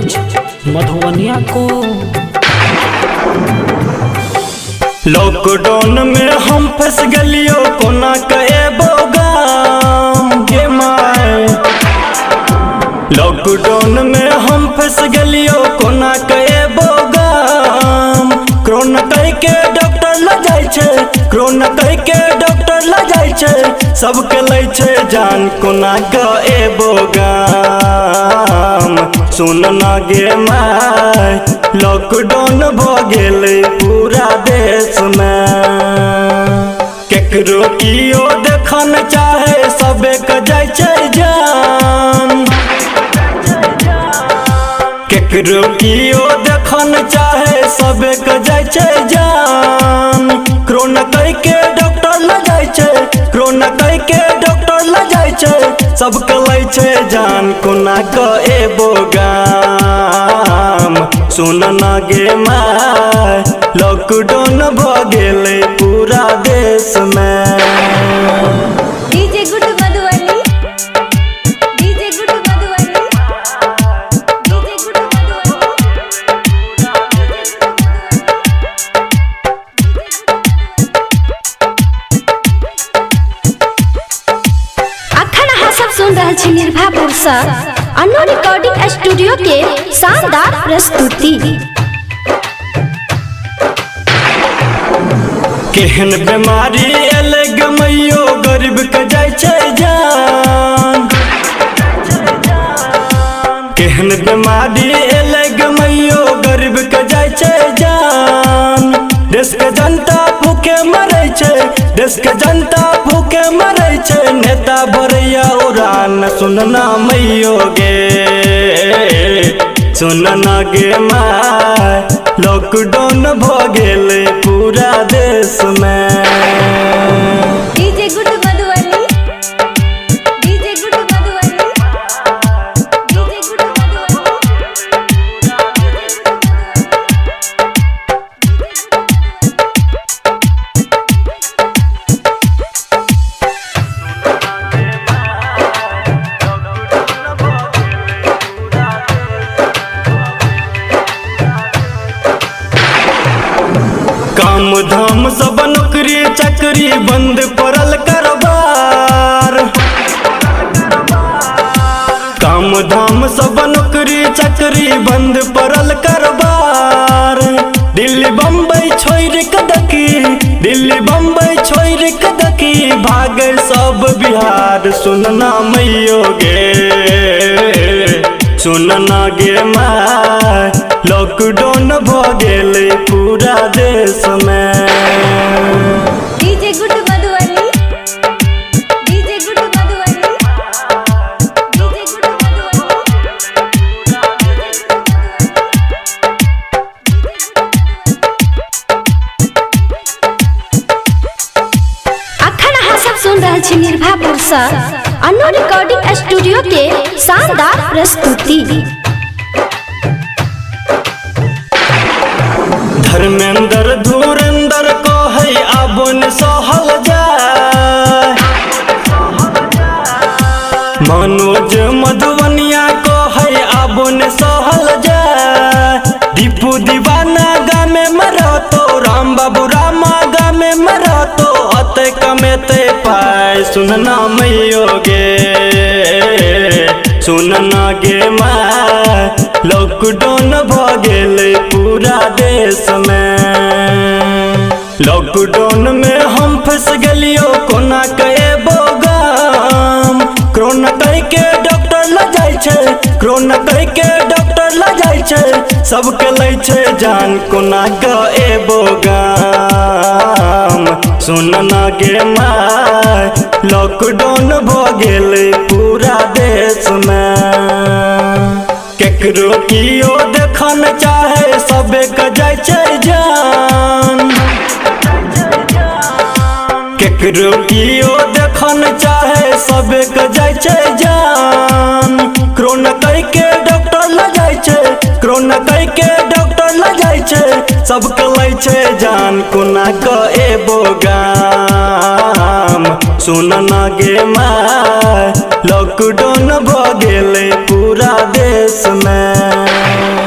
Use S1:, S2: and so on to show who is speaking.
S1: News Madhubania को।
S2: Lockdown में हम फंस गलियो कोना कएबो गाम गे माय। लॉकडाउन में हम फंस गलियो कोना कएबो गाम। कोरोना कह के डॉक्टर ल जाय छै, कोरोना कह के डॉक्टर ल जाय छै, सबके लै छै जान कोना कएबो गाम। सुन ना गे माय लॉकडाउन भ गेलै पूरा देश में। केकरो कियो देखन चाहे सबे के जाय छै जान। केकरो कियो देखन चाहे सबे के जाय छै जान। कोरोना कह के डॉक्टर ल जाय छै, कोरोना कह के डॉक्टर ल जाय छै, सबके लै छै जान कोना कएबो गाम। सुन ना गे माय लॉकडाउन भ गेलै पूरा देश में।
S3: DJ good Madhubani, DJ good Madhubani, DJ good अखन अहाँ सब सुन रहल छी निर्भयपुर से अन्नू रिकॉर्डिंग स्टूडियो के शानदार प्रस्तुति।
S2: केहन बीमारी एले गमैयो गरीब के जाय छै जान। केहन बीमारी एले गमैयो गरीब के जाय छै जान। देश के जनता भूखे मरै छै, देश के जनता भूखे मरै छै, नेता भरैया उड़ान सुनना मैयो गे। सुन ना गे माय लॉकडाउन भ गेलै पूरा देश में।
S3: DJ good Madhubani, DJ good Madhubani, DJ good
S2: काम धाम सब नौकरी चाकरी बंद पड़ल कारोबार। काम धाम सब नौकरी चाकरी बंद पड़ल कारोबार। दिल्ली बम्बई छोड़ के देखी, दिल्ली बम्बई छोड़ के देखी, भागे सब बिहार। सुनना मैयो गे, सुनना गे माय लॉकडाउन भ गेलै पूरा देश में।
S3: DJ good Madhubani, DJ good Madhubani, DJ good अखन अहाँ सब सुन रहल छी निर्भयपुर से अन्नू रिकॉर्डिंग स्टूडियो के शानदार प्रस्तुति।
S2: धर्मेंद्र धुरेंद्र को है आबुन सहल जाय। मनोज मधुबनिया को है आबुन सहल जाय। दीपू दीवाना गामे मरतो, राम बाबू रामा गामे मरतो, अते कमेते पाय। सुनना मैयो गे, सुनना गे माय लॉकडाउन भ गेलै पूरा देश में। लॉकडाउन में हम फंस गलियो कोना कएबो गाम। कोरोना कह के डॉक्टर ल जाय छै, कोरोना कह के डॉक्टर ल जाय छै, सबके लै छै जान कोना कएबो गाम। सुन ना गे माय लॉकडाउन भ गेलै पूरा देश में। केकरो कियो देखन चाहे सबे के जाय छै जान। केकरो कियो देखन चाहे सबे के जाय छै जान। कोरोना कह के डॉक्टर ल जाय छै, कोरोना कह के डॉक्टर ल जाय छै, सबके लै छै जान कोना कएबो गाम। सुन सुन ना गे माय लॉकडाउन भ गेले पूरा देश में।